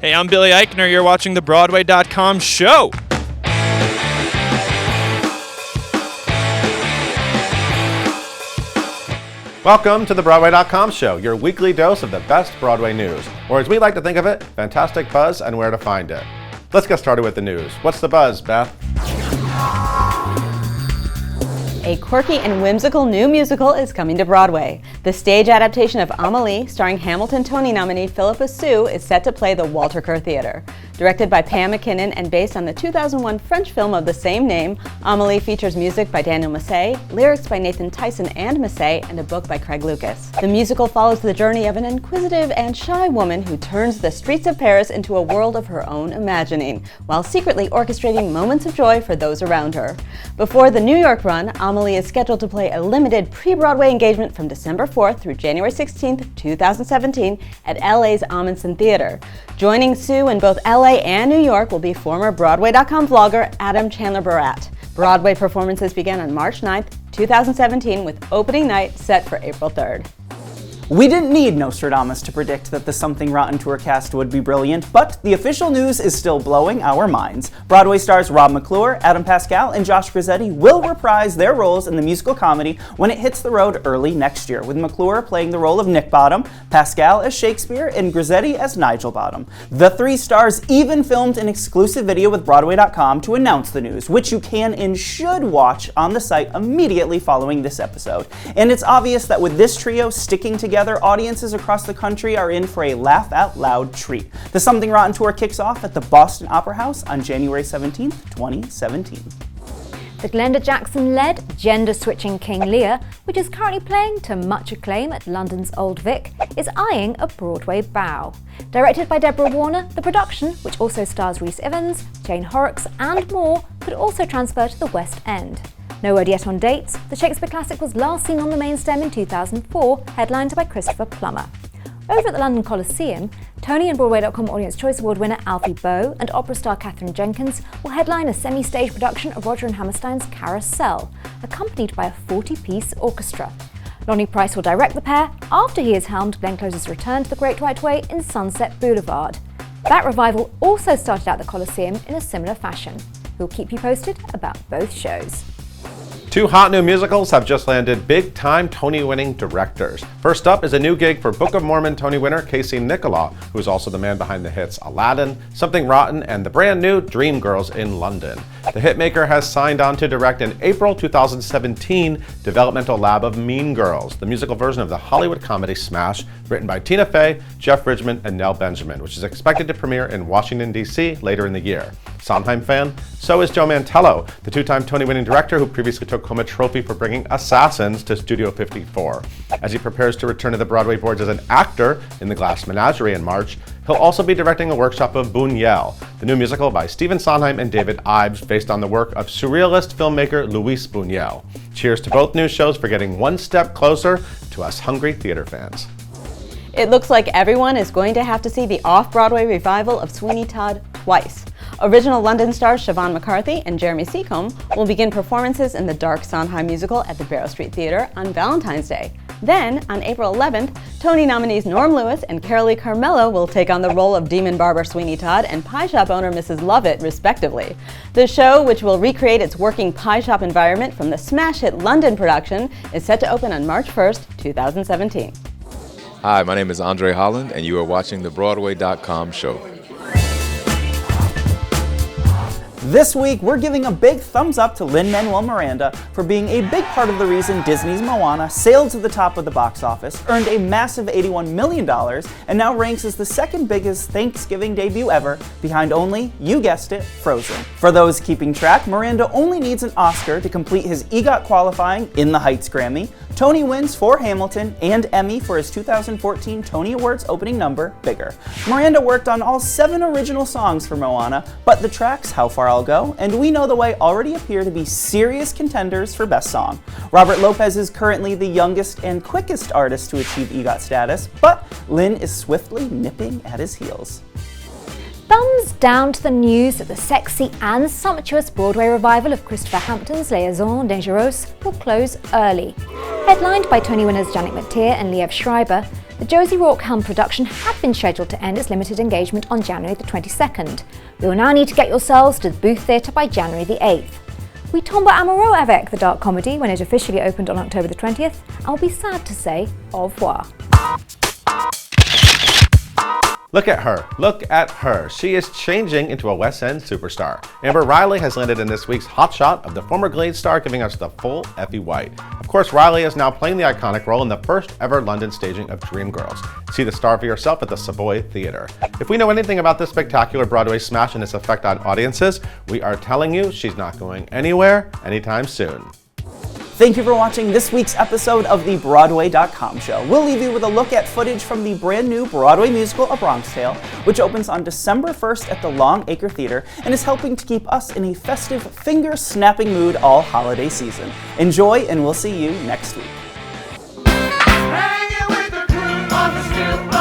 Hey, I'm Billy Eichner. You're watching the Broadway.com show. Welcome to the Broadway.com show, your weekly dose of the best Broadway news, or as we like to think of it, fantastic buzz and where to find it. Let's get started with the news. What's the buzz, Beth? A quirky and whimsical new musical is coming to Broadway. The stage adaptation of Amelie, starring Hamilton Tony nominee Philippa Soo, is set to play the Walter Kerr Theatre. Directed by Pam McKinnon and based on the 2001 French film of the same name, Amelie features music by Daniel Massé, lyrics by Nathan Tyson and Massé, and a book by Craig Lucas. The musical follows the journey of an inquisitive and shy woman who turns the streets of Paris into a world of her own imagining, while secretly orchestrating moments of joy for those around her. Before the New York run, Amelie is scheduled to play a limited pre-Broadway engagement from December 4th through January 16th, 2017 at LA's Ahmanson Theater. Joining Sue in both LA and New York will be former Broadway.com vlogger Adam Chandler-Barat. Broadway performances began on March 9th, 2017 with opening night set for April 3rd. We didn't need Nostradamus to predict that the Something Rotten tour cast would be brilliant, but the official news is still blowing our minds. Broadway stars Rob McClure, Adam Pascal, and Josh Grizzetti will reprise their roles in the musical comedy when it hits the road early next year, with McClure playing the role of Nick Bottom, Pascal as Shakespeare, and Grizzetti as Nigel Bottom. The three stars even filmed an exclusive video with Broadway.com to announce the news, which you can and should watch on the site immediately following this episode. And it's obvious that with this trio sticking together, audiences across the country are in for a laugh-out-loud treat. The Something Rotten tour kicks off at the Boston Opera House on January 17, 2017. The Glenda Jackson-led, gender-switching King Lear, which is currently playing to much acclaim at London's Old Vic, is eyeing a Broadway bow. Directed by Deborah Warner, the production, which also stars Rhys Ifans, Jane Horrocks, and more, could also transfer to the West End. No word yet on dates, the Shakespeare classic was last seen on the main stem in 2004, headlined by Christopher Plummer. Over at the London Coliseum, Tony and Broadway.com Audience Choice Award winner Alfie Boe and opera star Katherine Jenkins will headline a semi-stage production of Roger and Hammerstein's Carousel, accompanied by a 40-piece orchestra. Lonnie Price will direct the pair after he has helmed Glenn Close's return to the Great White Way in Sunset Boulevard. That revival also started at the Coliseum in a similar fashion. We'll keep you posted about both shows. Two hot new musicals have just landed big-time Tony-winning directors. First up is a new gig for Book of Mormon Tony winner Casey Nicholaw, who is also the man behind the hits Aladdin, Something Rotten, and the brand new Dreamgirls in London. The hitmaker has signed on to direct an April 2017 developmental lab of Mean Girls, the musical version of the Hollywood comedy smash, written by Tina Fey, Jeff Bridgman, and Nell Benjamin, which is expected to premiere in Washington, D.C. later in the year. Sondheim fan? So is Joe Mantello, the two-time Tony-winning director who previously took home a trophy for bringing Assassins to Studio 54. As he prepares to return to the Broadway boards as an actor in The Glass Menagerie in March, he'll also be directing a workshop of Buñuel, the new musical by Stephen Sondheim and David Ives, based on the work of surrealist filmmaker Luis Buñuel. Cheers to both new shows for getting one step closer to us hungry theater fans. It looks like everyone is going to have to see the off-Broadway revival of Sweeney Todd twice. Original London stars Siobhan McCarthy and Jeremy Seacombe will begin performances in the dark Sondheim musical at the Barrow Street Theatre on Valentine's Day. Then, on April 11th, Tony nominees Norm Lewis and Carolee Carmello will take on the role of demon barber Sweeney Todd and pie shop owner Mrs. Lovett, respectively. The show, which will recreate its working pie shop environment from the smash hit London production, is set to open on March 1st, 2017. Hi, my name is Andre Holland, and you are watching the Broadway.com show. This week, we're giving a big thumbs up to Lin-Manuel Miranda for being a big part of the reason Disney's Moana sailed to the top of the box office, earned a massive $81 million, and now ranks as the second biggest Thanksgiving debut ever, behind only, you guessed it, Frozen. For those keeping track, Miranda only needs an Oscar to complete his EGOT qualifying In the Heights Grammy, Tony wins for Hamilton, and Emmy for his 2014 Tony Awards opening number, Bigger. Miranda worked on all 7 original songs for Moana, but the tracks How Far I'll Go and We Know the Way already appear to be serious contenders for Best Song. Robert Lopez is currently the youngest and quickest artist to achieve EGOT status, but Lin is swiftly nipping at his heels. Thumbs down to the news that the sexy and sumptuous Broadway revival of Christopher Hampton's Liaison Dangereuse will close early. Headlined by Tony winners Janet McTeer and Liev Schreiber, The Josie Rourke-helmed production had been scheduled to end its limited engagement on January the 22nd. You will now need to get yourselves to the Booth Theatre by January the 8th. We tombe amoureux avec the dark comedy when it officially opened on October the 20th, and will be sad to say au revoir. Look at her. Look at her. She is changing into a West End superstar. Amber Riley has landed in this week's hot shot of the former Glade star, giving us the full Effie White. Of course, Riley is now playing the iconic role in the first ever London staging of Dreamgirls. See the star for yourself at the Savoy Theatre. If we know anything about this spectacular Broadway smash and its effect on audiences, we are telling you she's not going anywhere anytime soon. Thank you for watching this week's episode of the Broadway.com show. We'll leave you with a look at footage from the brand new Broadway musical A Bronx Tale, which opens on December 1st at the Long Acre Theater and is helping to keep us in a festive, finger-snapping mood all holiday season. Enjoy, and we'll see you next week. Hanging with the crew on the